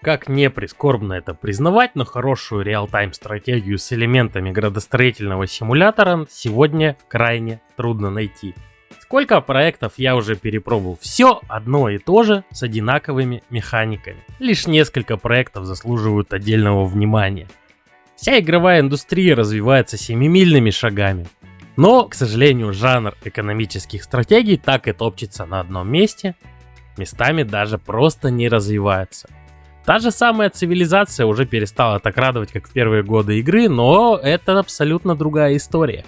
Как не прискорбно это признавать, но хорошую реал-тайм стратегию с элементами градостроительного симулятора сегодня крайне трудно найти. Сколько проектов я уже перепробовал, все одно и то же с одинаковыми механиками. Лишь несколько проектов заслуживают отдельного внимания. Вся игровая индустрия развивается семимильными шагами. Но, к сожалению, жанр экономических стратегий так и топчется на одном месте, местами даже просто не развивается. Та же самая цивилизация уже перестала так радовать, как в первые годы игры, но это абсолютно другая история.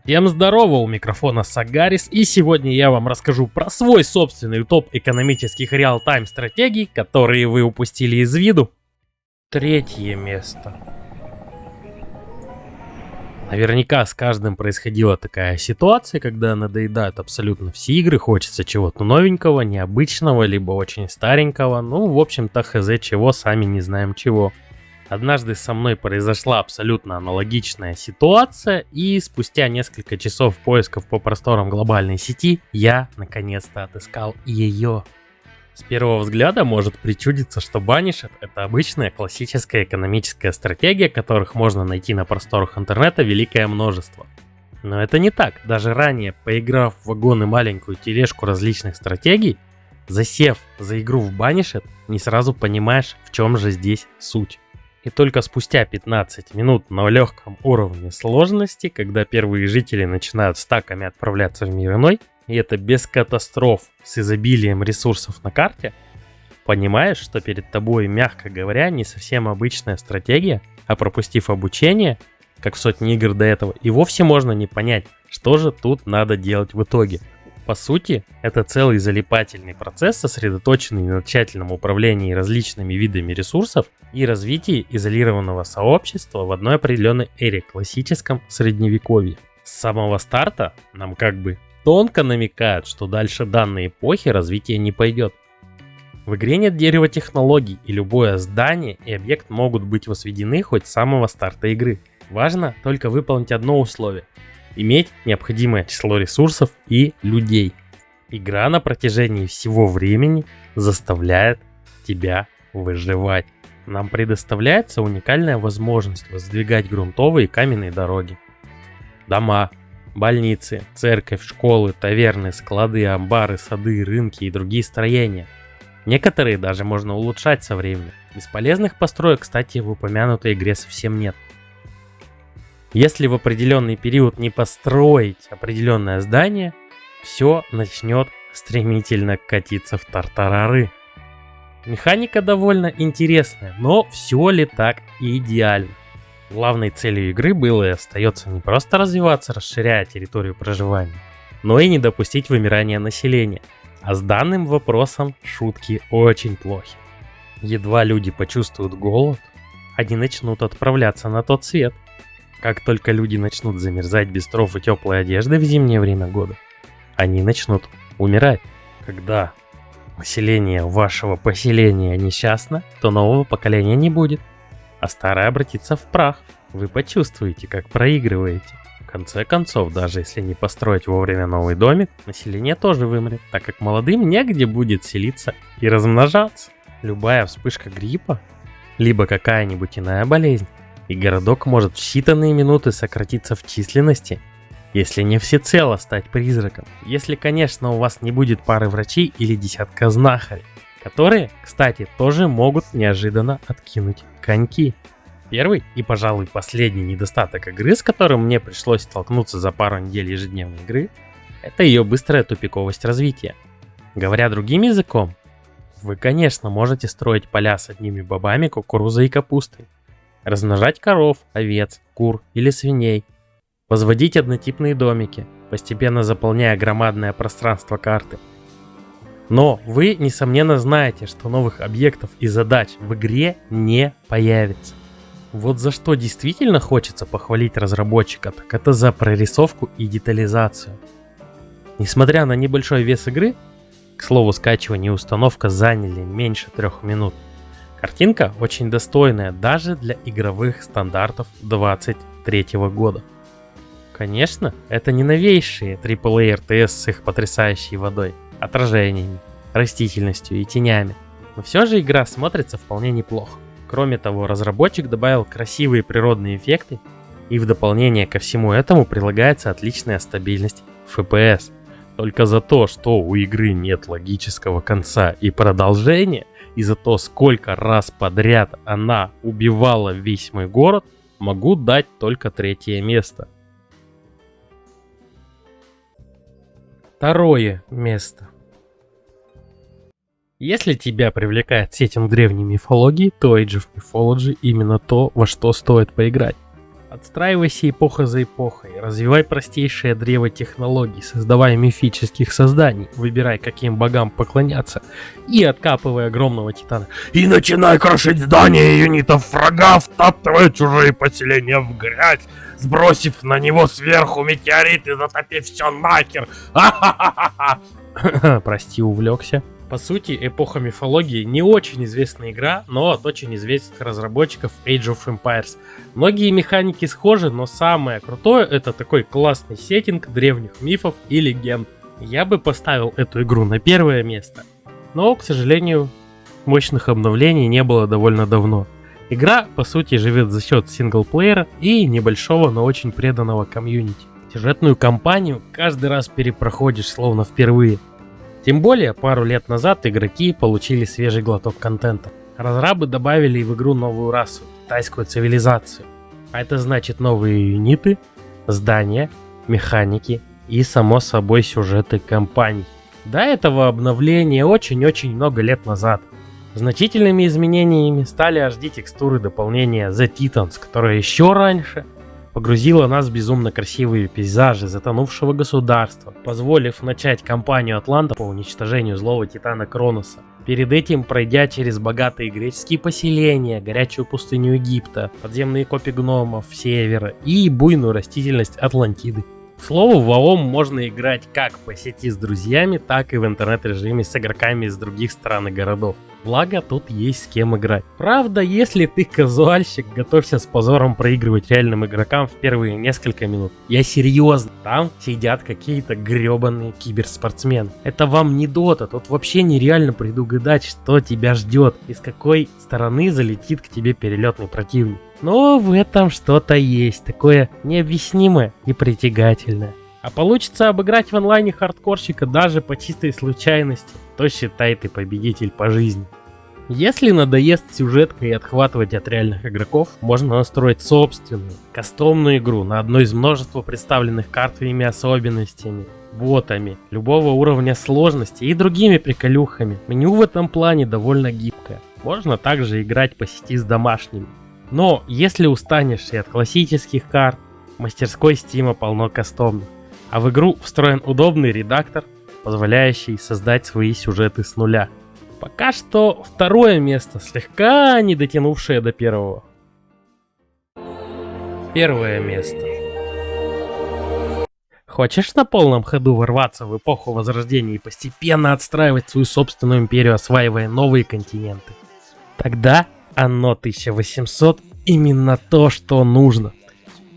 Всем здорово, у микрофона Сагарис, и сегодня я вам расскажу про свой собственный топ экономических реал-тайм стратегий, которые вы упустили из виду. Третье место. Наверняка с каждым происходила такая ситуация, когда надоедают абсолютно все игры, хочется чего-то новенького, необычного, либо очень старенького, в общем-то хз чего, сами не знаем чего. Однажды со мной произошла абсолютно аналогичная ситуация, и спустя несколько часов поисков по просторам глобальной сети я наконец-то отыскал ее. С первого взгляда может причудиться, что Banished — это обычная классическая экономическая стратегия, которых можно найти на просторах интернета великое множество. Но это не так. Даже ранее, поиграв в вагон и маленькую тележку различных стратегий, засев за игру в Banished, не сразу понимаешь, в чем же здесь суть. И только спустя 15 минут на легком уровне сложности, когда первые жители начинают стаками отправляться в мир иной, и это без катастроф с изобилием ресурсов на карте, понимаешь, что перед тобой, мягко говоря, не совсем обычная стратегия, а пропустив обучение, как в сотни игр до этого, и вовсе можно не понять, что же тут надо делать в итоге. По сути, это целый залипательный процесс, сосредоточенный на тщательном управлении различными видами ресурсов и развитии изолированного сообщества в одной определенной эре, классическом средневековье. С самого старта нам тонко намекают, что дальше данной эпохи развитие не пойдет. В игре нет дерева технологий, и любое здание и объект могут быть возведены хоть с самого старта игры. Важно только выполнить одно условие – иметь необходимое число ресурсов и людей. Игра на протяжении всего времени заставляет тебя выживать. Нам предоставляется уникальная возможность воздвигать грунтовые и каменные дороги, дома, больницы, церковь, школы, таверны, склады, амбары, сады, рынки и другие строения. Некоторые даже можно улучшать со временем. Бесполезных построек, кстати, в упомянутой игре совсем нет. Если в определенный период не построить определенное здание, все начнет стремительно катиться в тартарары. Механика довольно интересная, но все ли так идеально? Главной целью игры было и остается не просто развиваться, расширяя территорию проживания, но и не допустить вымирания населения. А с данным вопросом шутки очень плохи. Едва люди почувствуют голод, они начнут отправляться на тот свет. Как только люди начнут замерзать без дров и теплой одежды в зимнее время года, они начнут умирать. Когда население вашего поселения несчастно, то нового поколения не будет, а старое обратится в прах. Вы почувствуете, как проигрываете. В конце концов, даже если не построить вовремя новый домик, население тоже вымрет, так как молодым негде будет селиться и размножаться. Любая вспышка гриппа, либо какая-нибудь иная болезнь, и городок может в считанные минуты сократиться в численности, если не всецело стать призраком. Если, конечно, у вас не будет пары врачей или десятка знахарей, которые, кстати, тоже могут неожиданно откинуть коньки. Первый и, пожалуй, последний недостаток игры, с которым мне пришлось столкнуться за пару недель ежедневной игры, это ее быстрая тупиковость развития. Говоря другим языком, вы, конечно, можете строить поля с одними бобами, кукурузой и капустой, размножать коров, овец, кур или свиней, возводить однотипные домики, постепенно заполняя громадное пространство карты. Но вы, несомненно, знаете, что новых объектов и задач в игре не появится. Вот за что действительно хочется похвалить разработчика, так это за прорисовку и детализацию. Несмотря на небольшой вес игры, к слову, скачивание и установка заняли меньше 3 минут, картинка очень достойная даже для игровых стандартов 23 года. Конечно, это не новейшие AAA RTS с их потрясающей водой, отражениями, растительностью и тенями. Но все же игра смотрится вполне неплохо. Кроме того, разработчик добавил красивые природные эффекты, и в дополнение ко всему этому прилагается отличная стабильность FPS. Только за то, что у игры нет логического конца и продолжения, и за то, сколько раз подряд она убивала весь мой город, могу дать только 3-е место. 2-е место. Если тебя привлекает сеттинг древней мифологии, то Age of Mythology именно то, во что стоит поиграть. Отстраивайся эпоха за эпохой, развивай простейшее древо технологий, создавай мифических созданий, выбирай, каким богам поклоняться, и откапывай огромного титана. И начинай крошить здания юнитов врага, втаптывая чужие поселения в грязь, сбросив на него сверху метеорит и затопив все нахер. Прости, увлекся. По сути, эпоха мифологии не очень известная игра, но от очень известных разработчиков Age of Empires. Многие механики схожи, но самое крутое — это такой классный сеттинг древних мифов и легенд. Я бы поставил эту игру на 1-е место, но, к сожалению, мощных обновлений не было довольно давно. Игра, по сути, живет за счет синглплеера и небольшого, но очень преданного комьюнити. Сюжетную кампанию каждый раз перепроходишь словно впервые. Тем более, пару лет назад игроки получили свежий глоток контента. Разрабы добавили в игру новую расу, китайскую цивилизацию. А это значит новые юниты, здания, механики и, само собой, сюжеты кампаний. До этого обновления очень-очень много лет назад. Значительными изменениями стали HD-текстуры дополнения The Titans, которое еще раньше погрузила нас в безумно красивые пейзажи затонувшего государства, позволив начать кампанию Атланта по уничтожению злого титана Кроноса. Перед этим пройдя через богатые греческие поселения, горячую пустыню Египта, подземные копи гномов севера и буйную растительность Атлантиды. К слову, в ВАО можно играть как по сети с друзьями, так и в интернет-режиме с игроками из других стран и городов. Благо, тут есть с кем играть. Правда, если ты казуальщик, готовься с позором проигрывать реальным игрокам в первые несколько минут. Я серьезно, там сидят какие-то гребаные киберспортсмены. Это вам не дота, тут вообще нереально предугадать, что тебя ждет и с какой стороны залетит к тебе перелетный противник. Но в этом что-то есть, такое необъяснимое и притягательное. А получится обыграть в онлайне хардкорщика даже по чистой случайности, то считай, ты победитель по жизни. Если надоест сюжетка и отхватывать от реальных игроков, можно настроить собственную, кастомную игру на одной из множества представленных картовыми особенностями, ботами, любого уровня сложности и другими приколюхами. Меню в этом плане довольно гибкое. Можно также играть по сети с домашними. Но если устанешь и от классических карт, в мастерской Steam полно кастомных. А в игру встроен удобный редактор, позволяющий создать свои сюжеты с нуля. Пока что 2-е место, слегка не дотянувшее до 1-го. 1-е место. Хочешь на полном ходу ворваться в эпоху Возрождения и постепенно отстраивать свою собственную империю, осваивая новые континенты? Тогда Anno 1800 именно то, что нужно.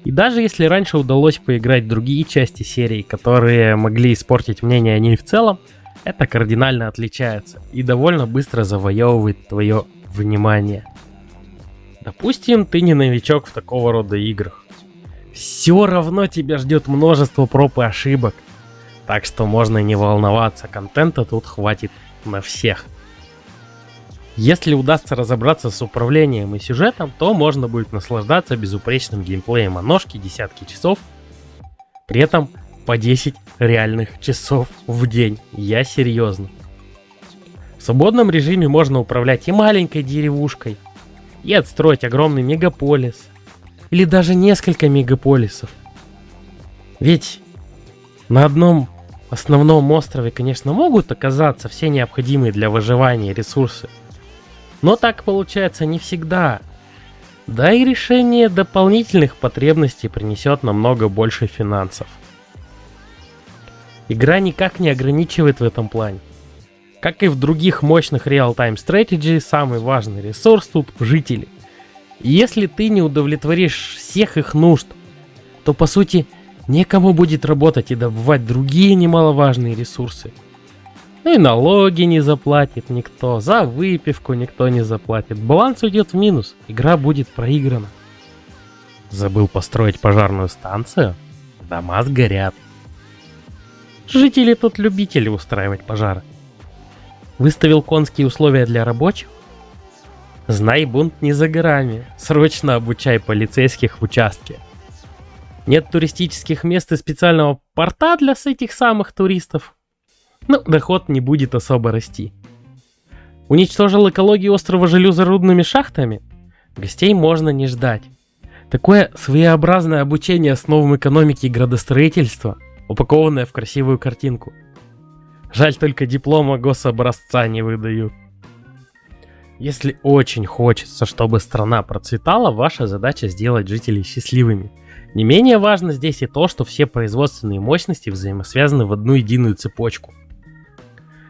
И даже если раньше удалось поиграть в другие части серии, которые могли испортить мнение о ней в целом, это кардинально отличается и довольно быстро завоевывает твое внимание. Допустим, ты не новичок в такого рода играх. Все равно тебя ждет множество проб и ошибок. Так что можно не волноваться, контента тут хватит на всех. Если удастся разобраться с управлением и сюжетом, то можно будет наслаждаться безупречным геймплеем Аношки десятки часов, при этом по 10 реальных часов в день. Я серьезно. В свободном режиме можно управлять и маленькой деревушкой, и отстроить огромный мегаполис, или даже несколько мегаполисов. Ведь на одном основном острове, конечно, могут оказаться все необходимые для выживания ресурсы, но так получается не всегда. Да и решение дополнительных потребностей принесет намного больше финансов. Игра никак не ограничивает в этом плане. Как и в других мощных real-time strategy, самый важный ресурс тут — жители. И если ты не удовлетворишь всех их нужд, то по сути некому будет работать и добывать другие немаловажные ресурсы. Ну и налоги не заплатит никто, за выпивку никто не заплатит. Баланс уйдет в минус, игра будет проиграна. Забыл построить пожарную станцию? Дома сгорят. Жители тут любители устраивать пожары. Выставил конские условия для рабочих? Знай, бунт не за горами. Срочно обучай полицейских в участке. Нет туристических мест и специального порта для этих самых туристов. Ну, доход не будет особо расти. Уничтожил экологию острова железорудными шахтами? Гостей можно не ждать. Такое своеобразное обучение основам экономики и градостроительства, упакованное в красивую картинку. Жаль, только диплома гособразца не выдают. Если очень хочется, чтобы страна процветала, ваша задача сделать жителей счастливыми. Не менее важно здесь и то, что все производственные мощности взаимосвязаны в одну единую цепочку.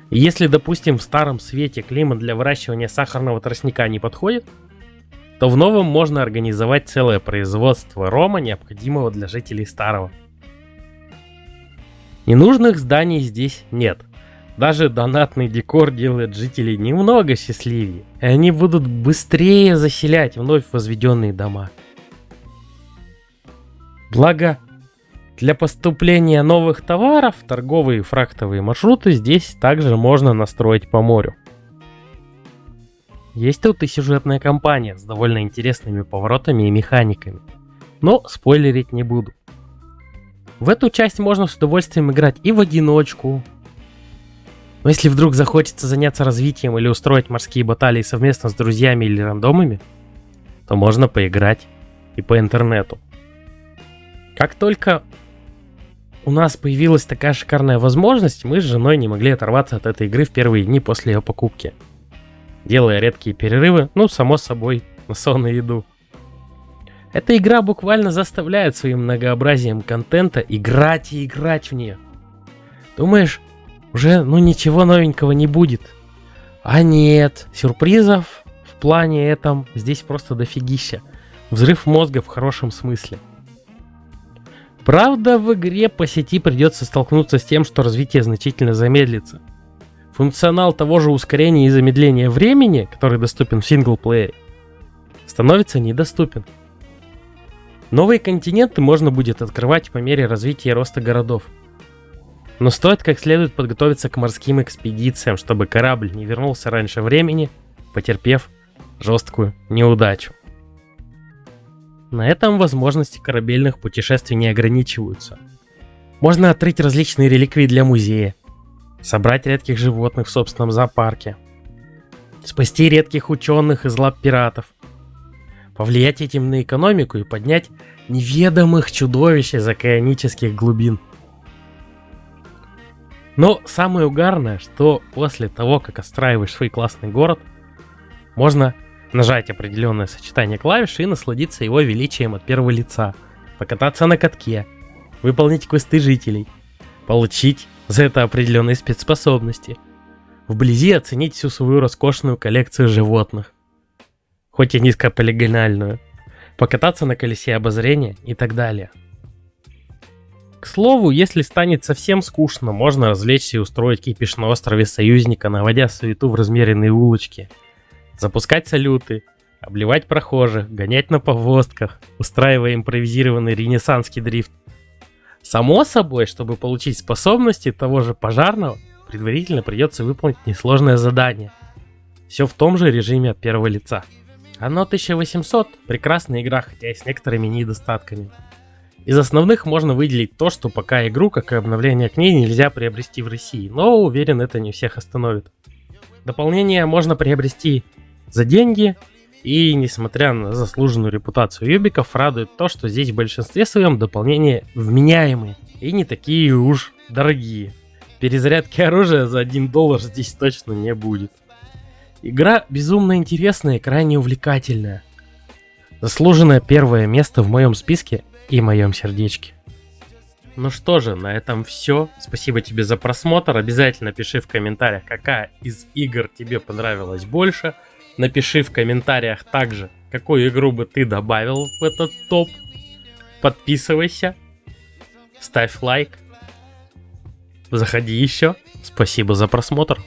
И если, допустим, в Старом Свете климат для выращивания сахарного тростника не подходит, то в Новом можно организовать целое производство рома, необходимого для жителей Старого. Ненужных зданий здесь нет. Даже донатный декор делает жителей немного счастливее, и они будут быстрее заселять вновь возведенные дома. Благо, для поступления новых товаров торговые и фрахтовые маршруты здесь также можно настроить по морю. Есть тут и сюжетная кампания с довольно интересными поворотами и механиками, но спойлерить не буду. В эту часть можно с удовольствием играть и в одиночку. Но если вдруг захочется заняться развитием или устроить морские баталии совместно с друзьями или рандомами, то можно поиграть и по интернету. Как только у нас появилась такая шикарная возможность, мы с женой не могли оторваться от этой игры в первые дни после ее покупки, делая редкие перерывы, само собой, на сон и еду. Эта игра буквально заставляет своим многообразием контента играть и играть в нее. Думаешь, уже ничего новенького не будет. А нет, сюрпризов в плане этом здесь просто дофигища. Взрыв мозга в хорошем смысле. Правда, в игре по сети придется столкнуться с тем, что развитие значительно замедлится. Функционал того же ускорения и замедления времени, который доступен в синглплеере, становится недоступен. Новые континенты можно будет открывать по мере развития и роста городов. Но стоит как следует подготовиться к морским экспедициям, чтобы корабль не вернулся раньше времени, потерпев жесткую неудачу. На этом возможности корабельных путешествий не ограничиваются. Можно открыть различные реликвии для музея, собрать редких животных в собственном зоопарке, спасти редких ученых из лап пиратов, повлиять этим на экономику и поднять неведомых чудовищ из океанических глубин. Но самое угарное, что после того, как отстраиваешь свой классный город, можно нажать определенное сочетание клавиш и насладиться его величием от первого лица, покататься на катке, выполнить квесты жителей, получить за это определенные спецспособности, вблизи оценить всю свою роскошную коллекцию животных, хоть и низкополигональную, покататься на колесе обозрения и так далее. К слову, если станет совсем скучно, можно развлечься и устроить кипиш на острове Союзника, наводя суету в размеренные улочки, запускать салюты, обливать прохожих, гонять на повозках, устраивая импровизированный ренессанский дрифт. Само собой, чтобы получить способности того же пожарного, предварительно придется выполнить несложное задание. Все в том же режиме от первого лица. Оно 1800, прекрасная игра, хотя и с некоторыми недостатками. Из основных можно выделить то, что пока игру, как и обновление к ней, нельзя приобрести в России, но уверен, это не всех остановит. Дополнение можно приобрести за деньги, и несмотря на заслуженную репутацию юбиков, радует то, что здесь в большинстве своем дополнения вменяемые и не такие уж дорогие. Перезарядки оружия за $1 здесь точно не будет. Игра безумно интересная и крайне увлекательная. Заслуженное первое место в моем списке и моем сердечке. Ну что же, на этом все. Спасибо тебе за просмотр. Обязательно пиши в комментариях, какая из игр тебе понравилась больше. Напиши в комментариях также, какую игру бы ты добавил в этот топ. Подписывайся, ставь лайк, заходи еще, Спасибо за просмотр.